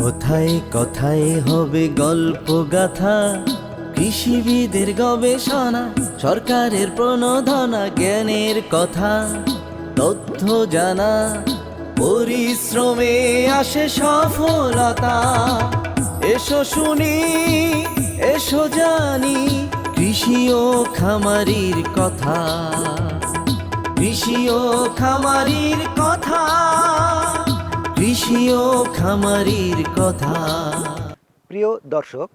কথায় কথায় হবে গল্প গাথা, কৃষিবিদের গবেষণা, সরকারের প্রণোদনা, জ্ঞানের কথা, তথ্য জানা, পরিশ্রমে আসে সফলতা। এসো শুনি, এসো জানি, কৃষি ও খামারির কথা, কৃষি ও খামারির কথা, কৃষি ও খামারির কথা। প্রিয় দর্শক,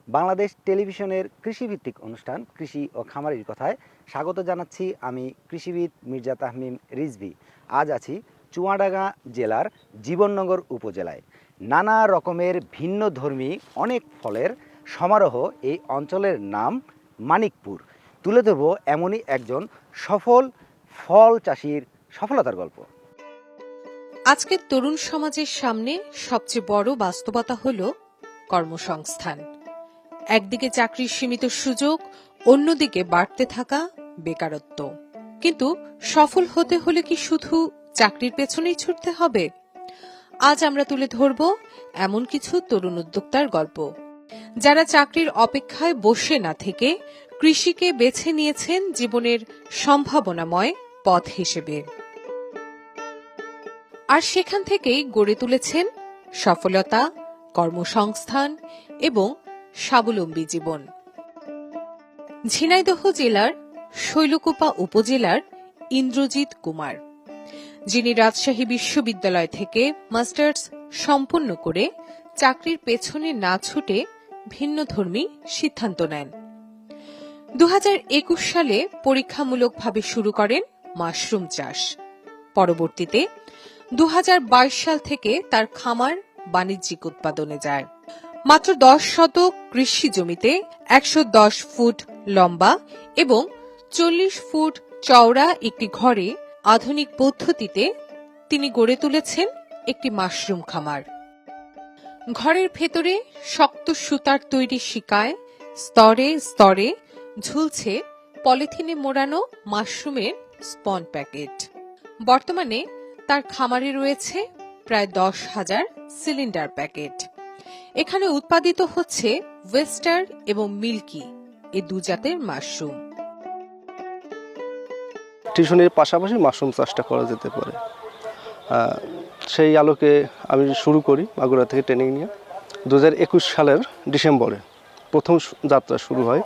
বাংলাদেশ টেলিভিশনের কৃষিভিত্তিক অনুষ্ঠান কৃষি ও খামারির কথায় স্বাগত জানাচ্ছি আমি কৃষিবিদ মির্জা তাহমিম রিজভী। আজ আছি চুয়াডাঙ্গা জেলার জীবননগর উপজেলায়। নানা রকমের ভিন্ন ধর্মী অনেক ফলের সমারোহ এই অঞ্চলের নাম মানিকপুর। তুলে ধরব এমনই একজন সফল ফল চাষির সফলতার গল্প। আজকের তরুণ সমাজের সামনে সবচেয়ে বড় বাস্তবতা হল কর্মসংস্থান। একদিকে চাকরির সীমিত সুযোগ, অন্যদিকে বাড়তে থাকা বেকারত্ব। কিন্তু সফল হতে হলে কি শুধু চাকরির পেছনেই ছুটতে হবে? আজ আমরা তুলে ধরব এমন কিছু তরুণ উদ্যোক্তার গল্প, যারা চাকরির অপেক্ষায় বসে না থেকে কৃষিকে বেছে নিয়েছেন জীবনের সম্ভাবনাময় পথ হিসেবে, আর সেখান থেকেই গড়ে তুলেছেন সফলতা, কর্মসংস্থান এবং স্বাবলম্বী জীবন। ঝিনাইদহ জেলার শৈলকুপা উপজেলার ইন্দ্রজিৎ কুমার, যিনি রাজশাহী বিশ্ববিদ্যালয় থেকে মাস্টার্স সম্পন্ন করে চাকরির পেছনে না ছুটে ভিন্নধর্মী সিদ্ধান্ত নেন। 2021 সালে পরীক্ষামূলকভাবে শুরু করেন মাশরুম চাষ। পরবর্তীতে 2022 সাল থেকে তার খামার বাণিজ্যিক উৎপাদনে যায়। মাত্র 10 শতক কৃষি জমিতে 110 ফুট লম্বা এবং 40 ফুট চওড়া একটি ঘরে আধুনিক পদ্ধতিতে তিনি গড়ে তুলেছেন একটি মাশরুম খামার। ঘরের ভেতরে শক্ত সুতার তৈরি শিকায় স্তরে স্তরে ঝুলছে পলিথিনে মোড়ানো মাশরুমের স্পন প্যাকেট। বর্তমানে তার খামারে রয়েছে প্রায় 10,000 সিলিন্ডার প্যাকেট। এখানে উৎপাদিত হচ্ছে ওয়েস্টার এবং মিল্কি, এই দু জাতের মাশরুম। টিউশনের পাশাপাশি মাশরুম চাষটা করা যেতে পারে, সেই আলোকে আমি শুরু করি মাগুরা থেকে ট্রেনিং নিয়ে। 2021 সালের ডিসেম্বরে প্রথম যাত্রা শুরু হয়।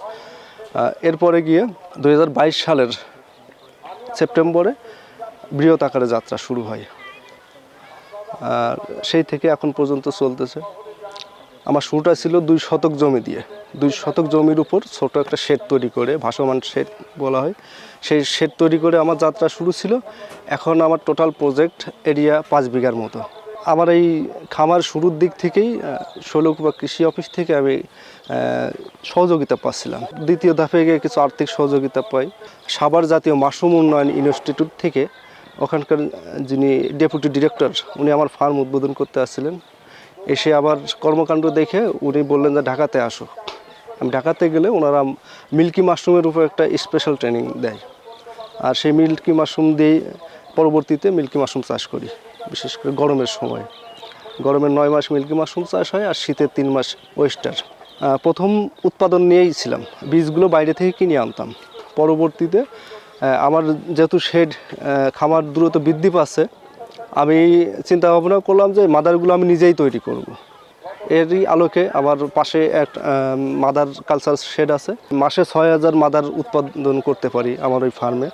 এরপরে গিয়ে 2022 সালের সেপ্টেম্বরে বৃহৎ আকারে যাত্রা শুরু হয়। আর সেই থেকে এখন পর্যন্ত চলতেছে। আমার শুরুটা ছিল 2 শতক জমি দিয়ে। 2 শতক জমির উপর ছোট একটা শেড তৈরি করে, ভাসমান শেড বলা হয়, সেই শেড তৈরি করে আমার যাত্রা শুরু ছিল। এখন আমার টোটাল প্রজেক্ট এরিয়া 5 বিঘার মতো। আমার এই খামার শুরুর দিক থেকেই শৈলকুপা কৃষি অফিস থেকে আমি সহযোগিতা পাচ্ছিলাম। দ্বিতীয় ধাপে গিয়ে কিছু আর্থিক সহযোগিতা পাই সাভার জাতীয় মাশরুম উন্নয়ন ইনস্টিটিউট থেকে। ওখানকার যিনি ডেপুটি ডিরেক্টর, উনি আমার ফার্ম উদ্বোধন করতে আসছিলেন। এসে আবার কর্মকাণ্ড দেখে উনি বললেন যে ঢাকাতে আসো। আমি ঢাকাতে গেলে ওনারা মিল্কি মাশরুমের উপর একটা স্পেশাল ট্রেনিং দেয়, আর সেই মিল্কি মাশরুম দিয়েই পরবর্তীতে মিল্কি মাশরুম চাষ করি। বিশেষ করে গরমের সময়, গরমের 9 মাস মিল্কি মাশরুম চাষ হয়, আর শীতের 3 মাস ওয়েস্টার। প্রথম উৎপাদন নিয়েই ছিলাম, বীজগুলো বাইরে থেকে কিনে আনতাম। পরবর্তীতে আমার যেহেতু শেড খামার দ্রুত বৃদ্ধি পাচ্ছে, আমি চিন্তা ভাবনা করলাম যে মাদারগুলো আমি নিজেই তৈরি করব। এরই আলোকে আমার পাশে এক মাদার কালচার শেড আছে। মাসে 6,000 মাদার উৎপাদন করতে পারি আমার ওই ফার্মে।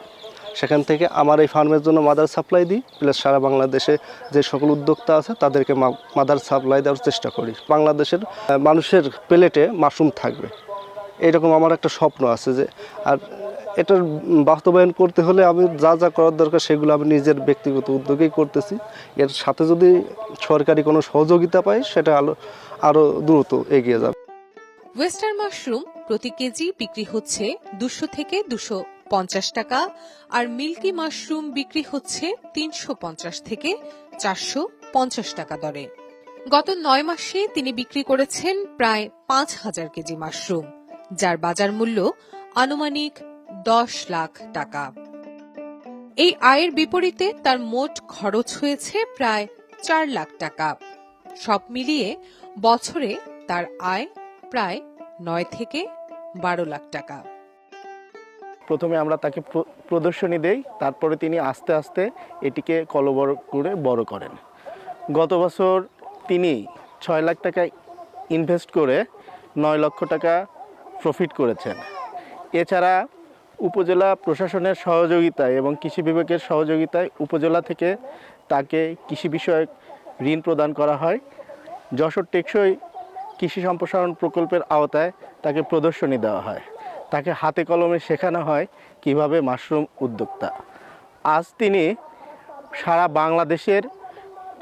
সেখান থেকে আমার এই ফার্মের জন্য মাদার সাপ্লাই দিই, প্লাস সারা বাংলাদেশে যে সকল উদ্যোক্তা আছে তাদেরকে মাদার সাপ্লাই দেওয়ার চেষ্টা করি। বাংলাদেশের মানুষের প্লেটে মাশরুম থাকবে, এরকম আমার একটা স্বপ্ন আছে। যে আর এটার বাস্তবায়ন করতে হলে আমি যা যা করার দরকার সেগুলো আমি নিজের ব্যক্তিগত উদ্যোগেই করতেছি। এর সাথে যদি সরকারি কোনো সহযোগিতা পাই, সেটা আরও দ্রুত এগিয়ে যাবে। ওয়েস্টার মাশরুম প্রতি কেজি বিক্রি হচ্ছে 200 থেকে 250 টাকা, আর মিল্কি মাশরুম বিক্রি হচ্ছে 350 থেকে 450 টাকা দরে। গত 9 মাসে তিনি বিক্রি করেছেন প্রায় 5,000 কেজি মাশরুম, যার বাজার মূল্য আনুমানিক 10 লাখ টাকা। এই আয়ের বিপরীতে তার মোট খরচ হয়েছে প্রায় 4 লাখ টাকা। সব মিলিয়ে বছরে তার আয় প্রায় 9 থেকে 12 লাখ টাকা। প্রথমে আমরা তাকে প্রদর্শনী দেই, তারপরে তিনি আস্তে আস্তে এটিকে কলবর করে বড় করেন। গত বছর তিনি 6 লাখ টাকা ইনভেস্ট করে 9 লক্ষ টাকা প্রফিট করেছেন। এছাড়া উপজেলা প্রশাসনের সহযোগিতায় এবং কৃষি বিভাগের সহযোগিতায় উপজেলা থেকে তাকে কৃষি বিষয়ক ঋণ প্রদান করা হয়। যশোর টেকসই কৃষি সম্প্রসারণ প্রকল্পের আওতায় তাকে প্রদর্শনী দেওয়া হয়। তাকে হাতে কলমে শেখানো হয় কিভাবে মাশরুম উদ্যোক্তা। আজ তিনি সারা বাংলাদেশের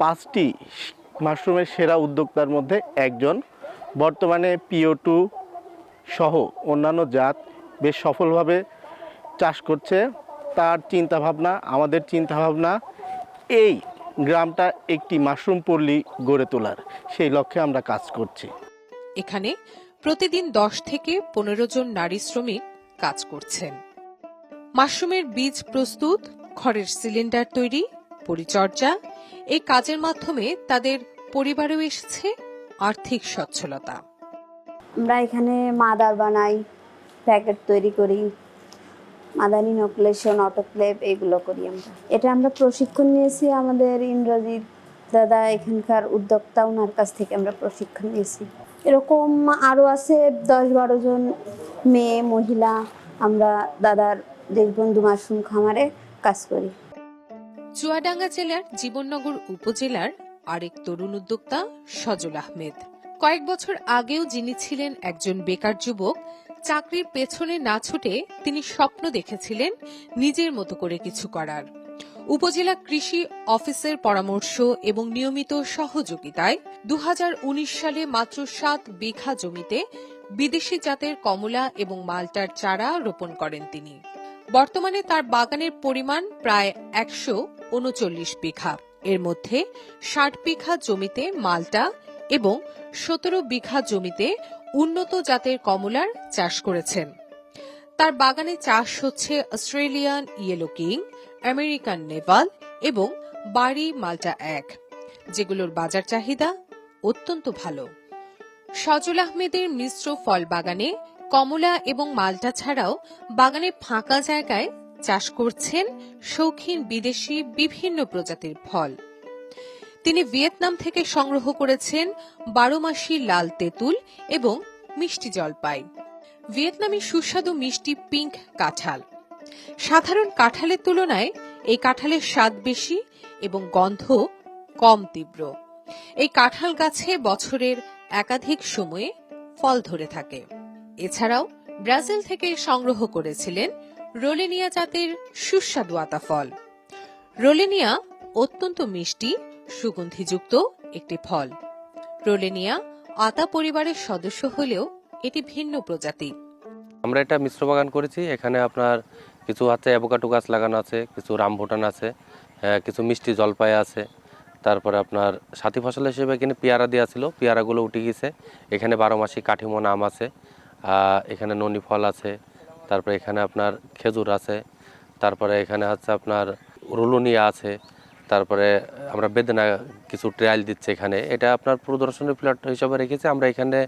5টি মাশরুমের সেরা উদ্যোক্তার মধ্যে একজন। বর্তমানে PO2 সহ অন্যান্য জাত বেশ সফলভাবে চাষ করছে। তার চিন্তাভাবনা, আমাদের চিন্তাভাবনা, এই গ্রামটা একটি মাশরুম পল্লী গড়ে তোলার, সেই লক্ষ্যে আমরা কাজ করছি। এখানে প্রতিদিন 10 থেকে 15 জন নারী শ্রমিক কাজ করছেন। মাশরুমের বীজ প্রস্তুত, খড়ের সিলিন্ডার তৈরি, পরিচর্যা, এই কাজের মাধ্যমে তাদের পরিবারেও এসেছে আর্থিক সচ্ছলতা। আমরা এখানে মাদার বানাই, প্যাকেট তৈরি করি, মাদার ইনোকুলেশন, অটোক্লেভ এগুলো করি আমরা। এটা আমরা প্রশিক্ষণ নিয়েছি আমাদের ইন্দ্রজিৎ দাদা, এখানকার উদ্যোক্তা, ওনার কাছ থেকে আমরা প্রশিক্ষণ নিয়েছি। এরকম আরও আছে 10-12 জন মেয়ে মহিলা, আমরা দাদার দেশবন্ধু মাশরুম খামারে কাজ করি। চুয়াডাঙ্গা জেলার জীবননগর উপজেলার আরেক তরুণ উদ্যোক্তা সজল আহমেদ। কয়েক বছর আগেও যিনি ছিলেন একজন বেকার যুবক, চাকরির পেছনে না ছুটে তিনি স্বপ্ন দেখেছিলেন নিজের মতো করে কিছু করার। উপজেলা কৃষি অফিসের পরামর্শ এবং নিয়মিত সহযোগিতায় 2019 সালে মাত্র 7 বিঘা জমিতে বিদেশি জাতের কমলা এবং মালটার চারা রোপণ করেন তিনি। বর্তমানে তার বাগানের পরিমাণ প্রায় 139 বিঘা। এর মধ্যে 60 বিঘা জমিতে মালটা এবং 17 বিঘা জমিতে উন্নত জাতের কমলার চাষ করেছেন। তার বাগানে চাষ হচ্ছে Australian yellow king, American Nepal এবং বাড়ি মাল্টা 1, যেগুলোর বাজার চাহিদা অত্যন্ত ভালো। সজল আহমেদের মিশ্র ফল বাগানে কমলা এবং মাল্টা ছাড়াও বাগানে ফাঁকা জায়গায় চাষ করছেন শৌখিন বিদেশি বিভিন্ন প্রজাতির ফল। তিনি ভিয়েতনাম থেকে সংগ্রহ করেছেন 12 মাসি লাল তেঁতুল এবং মিষ্টি জলপাই, ভিয়েতনামি সুস্বাদু মিষ্টি পিঙ্ক কাঁঠাল। সাধারণ কাঁঠালের তুলনায় এই কাঁঠালের স্বাদ বেশি এবং গন্ধ কম তীব্র। এই কাঁঠাল গাছে বছরের একাধিক সময়ে ফল ধরে থাকে। এছাড়াও ব্রাজিল থেকে সংগ্রহ করেছিলেন রোলেনিয়া জাতের সুস্বাদু আতা ফল। রোলেনিয়া অত্যন্ত মিষ্টি, সুগন্ধিযুক্ত একটি ফল। রোলেনিয়া আতা পরিবারের সদস্য হলেও এটি ভিন্ন প্রজাতি। আমরা এটা মিশ্র বাগান করেছি। এখানে আপনার কিছু আছে অ্যাভোকাডো গাছ লাগানো আছে, কিছু রামভুটান আছে, কিছু মিষ্টি জলপাই আছে। তারপরে আপনার সাথী ফসল হিসেবে এখানে পেয়ারা দেওয়া ছিল, পেয়ারাগুলো উঠে গেছে। এখানে 12 মাসি কাঠিমন আম আছে, এখানে ননি ফল আছে, তারপরে এখানে আপনার খেজুর আছে, তারপরে এখানে হচ্ছে আপনার রুলুনিয়া আছে, তারপরে আমরা বেদনা কিছু ট্রায়াল দিচ্ছে এখানে। এটা আপনার প্রদর্শনী প্লট হিসাবে রেখেছি। আমরা এখানে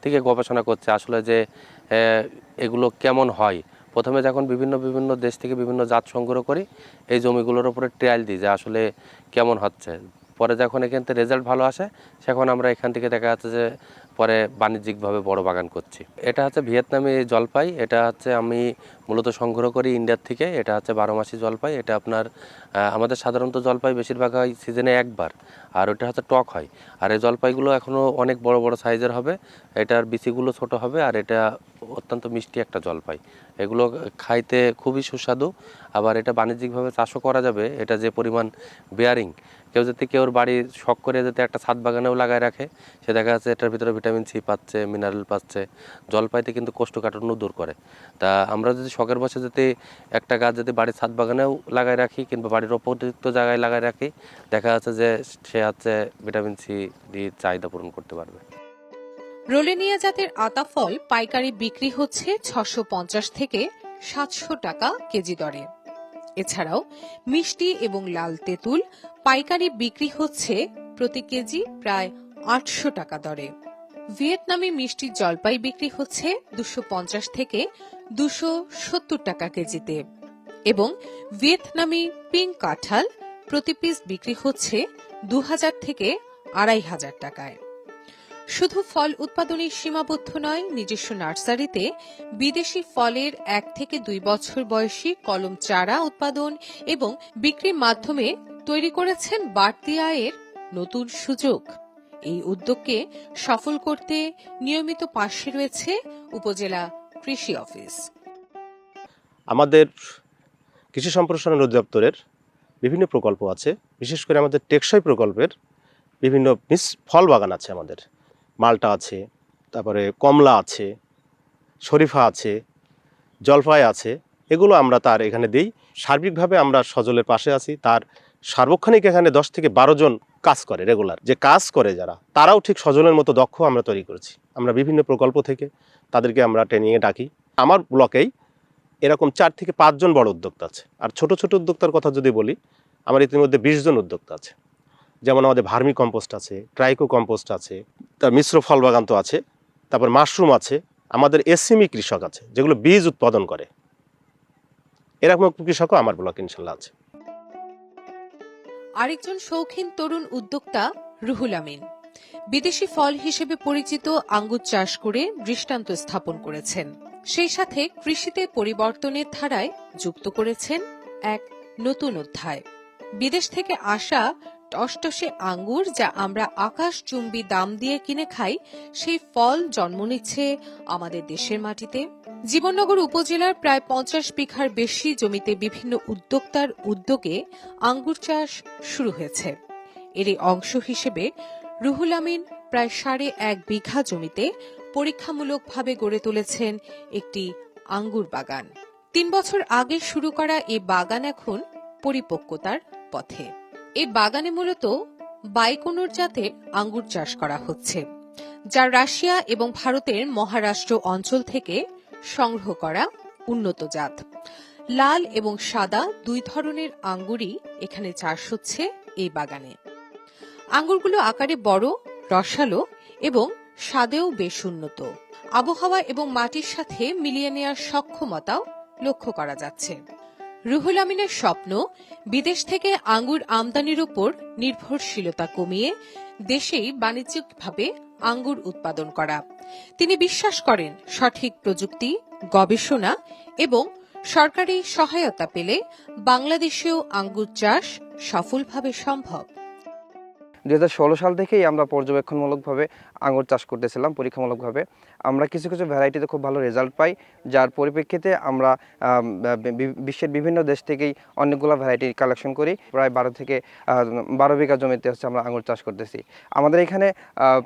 থেকে গবেষণা করছি আসলে যে এগুলো কেমন হয়। প্রথমে যখন বিভিন্ন দেশ থেকে বিভিন্ন জাত সংগ্রহ করি, এই জমিগুলোর উপরে ট্রায়াল দিই যে আসলে কেমন হচ্ছে। পরে যখন এখান থেকে রেজাল্ট ভালো আসে, সেখন আমরা এখান থেকে দেখা যাচ্ছে যে পরে বাণিজ্যিকভাবে বড় বাগান করছি। এটা হচ্ছে ভিয়েতনামি জলপাই। এটা হচ্ছে আমি মূলত সংগ্রহ করি ইন্ডিয়ার থেকে। এটা হচ্ছে 12 মাসি জলপাই। এটা আপনার আমাদের সাধারণত জলপাই বেশিরভাগ হয় সিজনে একবার, আর ওটা হচ্ছে টক হয়। আর এই জলপাইগুলো এখনও অনেক বড় বড় সাইজের হবে, এটার বিচিগুলো ছোট হবে, আর এটা অত্যন্ত মিষ্টি একটা জলপাই। এগুলো খাইতে খুবই সুস্বাদু, আবার এটা বাণিজ্যিকভাবে চাষও করা যাবে। এটা যে পরিমাণ বেয়ারিং, কেউ যদি কেউর বাড়ি শখ করে যদি একটা ছাদ বাগানেও লাগায় রাখে, সে দেখা যাচ্ছে এটার ভিতরে ভিটামিন সি পাচ্ছে, মিনারেল পাচ্ছে। জলপাইতে কিন্তু কোষ্ঠকাঠিন্য দূর করে। তা আমরা যদি শখের বসে যদি একটা গাছ যদি বাড়ির ছাদ বাগানেও লাগায় রাখি কিংবা বাড়ির উপযুক্ত জায়গায় লাগায় রাখি, দেখা যাচ্ছে যে সে হচ্ছে ভিটামিন সি দিয়ে চাহিদা পূরণ করতে পারবে। রোলেনিয়া জাতের আতা ফল পাইকারি বিক্রি হচ্ছে 650 থেকে 700 টাকা কেজি দরে। এছাড়াও মিষ্টি এবং লাল তেঁতুল পাইকারি বিক্রি হচ্ছে প্রতি কেজি প্রায় 800 টাকা দরে। ভিয়েতনামি মিষ্টি জলপাই বিক্রি হচ্ছে 250 থেকে 270 টাকা কেজিতে এবং ভিয়েতনামি পিঙ্ক কাঁঠাল প্রতি পিস বিক্রি হচ্ছে 2000 থেকে 2500 টাকায়। শুধু ফল উৎপাদনে সীমাবদ্ধ নয়, নিজস্ব নার্সারিতে বিদেশি ফলের 1 থেকে 2 বছর বয়সী কলম চারা উৎপাদন এবং বিক্রির মাধ্যমে তৈরি করেছেন বাড়তি আয়ের নতুন সুযোগ। এই উদ্যোগকে সফল করতে নিয়মিত পাশে রয়েছে উপজেলা কৃষি অফিস। আমাদের কৃষি সম্প্রসারণ অধিদপ্তরের বিভিন্ন প্রকল্প আছে, বিশেষ করে আমাদের টেকসই প্রকল্পের বিভিন্ন ফল বাগান আছে। আমাদের মালটা আছে, তারপরে কমলা আছে, শরীফা আছে, জলপাই আছে। এগুলো আমরা তার এখানে দিই। সার্বিকভাবে আমরা সজলের পাশে আছি। তার সার্বক্ষণিক এখানে 10 থেকে 12 জন কাজ করে, রেগুলার যে কাজ করে যারা, তারাও ঠিক সজলের মতো দক্ষ আমরা তৈরি করেছি। আমরা বিভিন্ন প্রকল্প থেকে তাদেরকে আমরা ট্রেনিংয়ে ডাকি। আমার ব্লকেই এরকম 4 থেকে 5 জন বড় উদ্যোক্তা আছে। আর ছোট ছোট উদ্যোক্তার কথা যদি বলি, আমার ইতিমধ্যে 20 জন উদ্যোক্তা আছে। যেমন আমাদের ভার্মি কম্পোস্ট আছে, ট্রাইকো কম্পোস্ট আছে, তার মিশ্র ফল বাগান তো আছে, তারপর মাশরুম আছে, আমাদের এসএমই কৃষক আছে যেগুলো বীজ উৎপাদন করে। এরকম কৃষকও আমার ব্লকে ইনশাল্লাহ আছে। আরেকজন শৌখিন তরুণ উদ্যোক্তা রুহুল আমিন বিদেশি ফল হিসেবে পরিচিত আঙ্গুর চাষ করে দৃষ্টান্ত স্থাপন করেছেন। সেই সাথে কৃষিতে পরিবর্তনের ধারায় যুক্ত করেছেন এক নতুন অধ্যায়। বিদেশ থেকে আসা টসটসে আঙ্গুর, যা আমরা আকাশচুম্বী দাম দিয়ে কিনে খাই, সেই ফল জন্ম নিচ্ছে আমাদের দেশের মাটিতে। জীবননগর উপজেলার প্রায় 50 বিঘার বেশি জমিতে বিভিন্ন উদ্যোক্তার উদ্যোগে আঙ্গুর চাষ শুরু হয়েছে। এরই অংশ হিসেবে রুহুল আমিন প্রায় 1.5 বিঘা জমিতে পরীক্ষামূলকভাবে গড়ে তুলেছেন একটি আঙ্গুর বাগান। 3 বছর আগে শুরু করা এই বাগান এখন পরিপক্কতার পথে। এই বাগানে মূলত বাইকোনর জাতের আঙ্গুর চাষ করা হচ্ছে, যা রাশিয়া এবং ভারতের মহারাষ্ট্র অঞ্চল থেকে সংগ্রহ করা উন্নত জাত। লাল এবং সাদা 2 ধরনের আঙ্গুরই এখানে চাষ হচ্ছে এই বাগানে। আঙ্গুরগুলো আকারে বড়, রসালো এবং স্বাদেও বেশ উন্নত। আবহাওয়া এবং মাটির সাথে মিলিয়ে নেওয়ার সক্ষমতাও লক্ষ্য করা যাচ্ছে। রুহুল আমিনের স্বপ্ন, বিদেশ থেকে আঙ্গুর আমদানির উপর নির্ভরশীলতা কমিয়ে দেশেই বাণিজ্যিকভাবে আঙ্গুর উৎপাদন করা। তিনি বিশ্বাস করেন, সঠিক প্রযুক্তি, গবেষণা এবং সরকারি সহায়তা পেলে বাংলাদেশেও আঙ্গুর চাষ সফলভাবে সম্ভব। 2016 সাল থেকেই আমরা পর্যবেক্ষণমূলকভাবে আঙুর চাষ করতেছিলাম পরীক্ষামূলকভাবে। আমরা কিছু কিছু ভ্যারাইটিতে খুব ভালো রেজাল্ট পাই, যার পরিপ্রেক্ষিতে আমরা বিশ্বের বিভিন্ন দেশ থেকেই অনেকগুলো ভ্যারাইটি কালেকশন করি। প্রায় 12 বিঘা জমিতে আমরা আঙুর চাষ করতেছি। আমাদের এখানে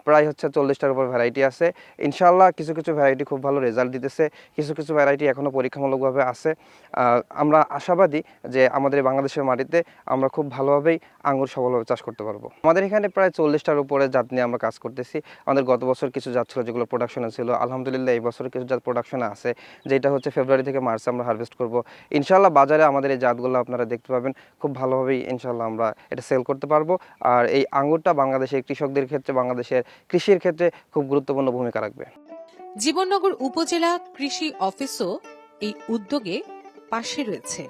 প্রায় 40টার উপর ভ্যারাইটি আছে। ইনশাআল্লাহ কিছু কিছু ভ্যারাইটি খুব ভালো রেজাল্ট দিতেছে, কিছু কিছু ভ্যারাইটি এখনও পরীক্ষামূলকভাবে আছে। আমরা আশাবাদী যে আমাদের বাংলাদেশের মাটিতে আমরা খুব ভালোভাবেই আঙুর সফলভাবে চাষ করতে পারবো। আমাদের এখানে প্রায় 40টার উপরে জাত নিয়ে আমরা কাজ করতেছি। আমাদের গত বছর কিছু জাত ছিল যেগুলো প্রোডাকশনে ছিল, আলহামদুলিল্লাহ এই বছর কিছু জাত প্রোডাকশনে আছে, যেটা ফেব্রুয়ারি থেকে মার্চে আমরা হারভেস্ট করব। ইনশাআল্লাহ বাজারে আমাদের এই জাতগুলো আপনারা দেখতে পাবেন, খুব ভালোভাবেই ইনশাআল্লাহ আমরা এটা সেল করতে পারবো। আর এই আঙুরটা বাংলাদেশের কৃষকদের ক্ষেত্রে, বাংলাদেশের কৃষির ক্ষেত্রে খুব গুরুত্বপূর্ণ ভূমিকা রাখবে। জীবননগর উপজেলা কৃষি অফিসও এই উদ্যোগে পাশে রয়েছে।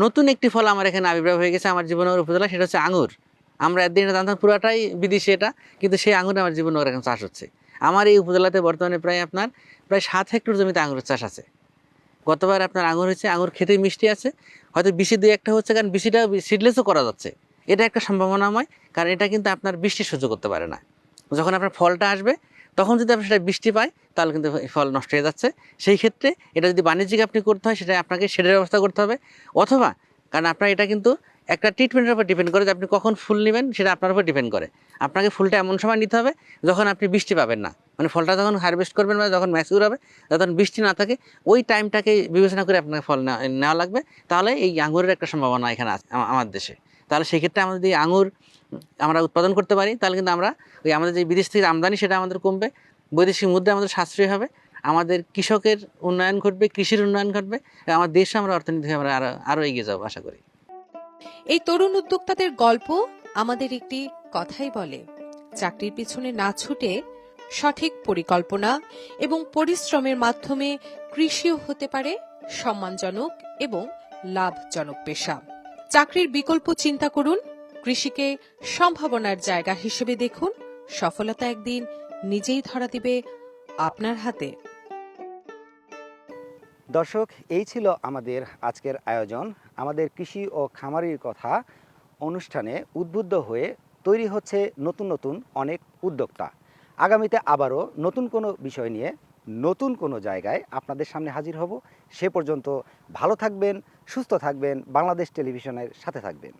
নতুন একটি ফল আমার এখানে আবির্ভাব হয়ে গেছে আমার জীবননগর উপজেলা, সেটা হচ্ছে আঙুর। আমরা একদিন জানতাম পুরাটাই বিদেশি এটা, কিন্তু সেই আঙুর আমার জীবননগর এখন চাষ হচ্ছে। আমার এই উপজেলাতে বর্তমানে প্রায় 7 হেক্টর জমিতে আঙুরের চাষ আছে। গতবার আপনার আঙুর হয়েছে, আঙুর খেতে মিষ্টি আছে, হয়তো বিশি 2-1টা হচ্ছে, কারণ বিশিটা সিডলেসও করা যাচ্ছে। এটা একটা সম্ভাবনাময়, কারণ এটা কিন্তু আপনার বৃষ্টি সহ্য করতে পারে না। যখন আপনার ফলটা আসবে তখন যদি আপনি সেটা বৃষ্টি পায় তাহলে কিন্তু ফল নষ্ট হয়ে যাচ্ছে। সেই ক্ষেত্রে এটা যদি বাণিজ্যিক আপনি করতে হয়, সেটা আপনাকে শেডের ব্যবস্থা করতে হবে, অথবা কারণ আপনার এটা কিন্তু একটা ট্রিটমেন্টের উপর ডিপেন্ড করে যে আপনি কখন ফুল নেবেন, সেটা আপনার উপর ডিপেন্ড করে। আপনাকে ফুলটা এমন সময় নিতে হবে যখন আপনি বৃষ্টি পাবেন না, মানে ফলটা যখন হারভেস্ট করবেন বা যখন ম্যাচিউর হবে, যখন বৃষ্টি না থাকে, ওই টাইমটাকে বিবেচনা করে আপনাকে ফল নেওয়া লাগবে। তাহলে এই আঙুরের একটা সম্ভাবনা এখানে আছে আমার দেশে। তাহলে সেক্ষেত্রে আমরা যদি আঙুর আমরা উৎপাদন করতে পারি, তাহলে কিন্তু আমরা ওই আমাদের যে বিদেশ থেকে আমদানি সেটা আমাদের কমবে, বৈদেশিক মুদ্রা আমাদের সাশ্রয় হবে, আমাদের কৃষকের উন্নয়ন ঘটবে, কৃষির উন্নয়ন ঘটবে, আমার দেশে আমরা অর্থনীতি আমরা আরও এগিয়ে যাবো আশা করি। এই তরুণ উদ্যোক্তাদের গল্প আমাদের একটি কথাই বলে, চাকরির পিছনে না ছুটে সঠিক পরিকল্পনা এবং পরিশ্রমের মাধ্যমে কৃষিও হতে পারে সম্মানজনক এবং লাভজনক পেশা। চাকরির বিকল্প চিন্তা করুন, কৃষিকে সম্ভাবনার জায়গা হিসেবে দেখুন। সফলতা একদিন নিজেই ধরা দিবে আপনার হাতে। দর্শক, এই ছিল আমাদের আজকের আয়োজন। আমাদের কৃষি ও খামারির কথা অনুষ্ঠানে উদ্বুদ্ধ হয়ে তৈরি হচ্ছে নতুন নতুন অনেক উদ্যোক্তা। আগামীতে আবারও নতুন কোনো বিষয় নিয়ে নতুন কোনো জায়গায় আপনাদের সামনে হাজির হব। সে পর্যন্ত ভালো থাকবেন, সুস্থ থাকবেন, বাংলাদেশ টেলিভিশনের সাথে থাকবেন।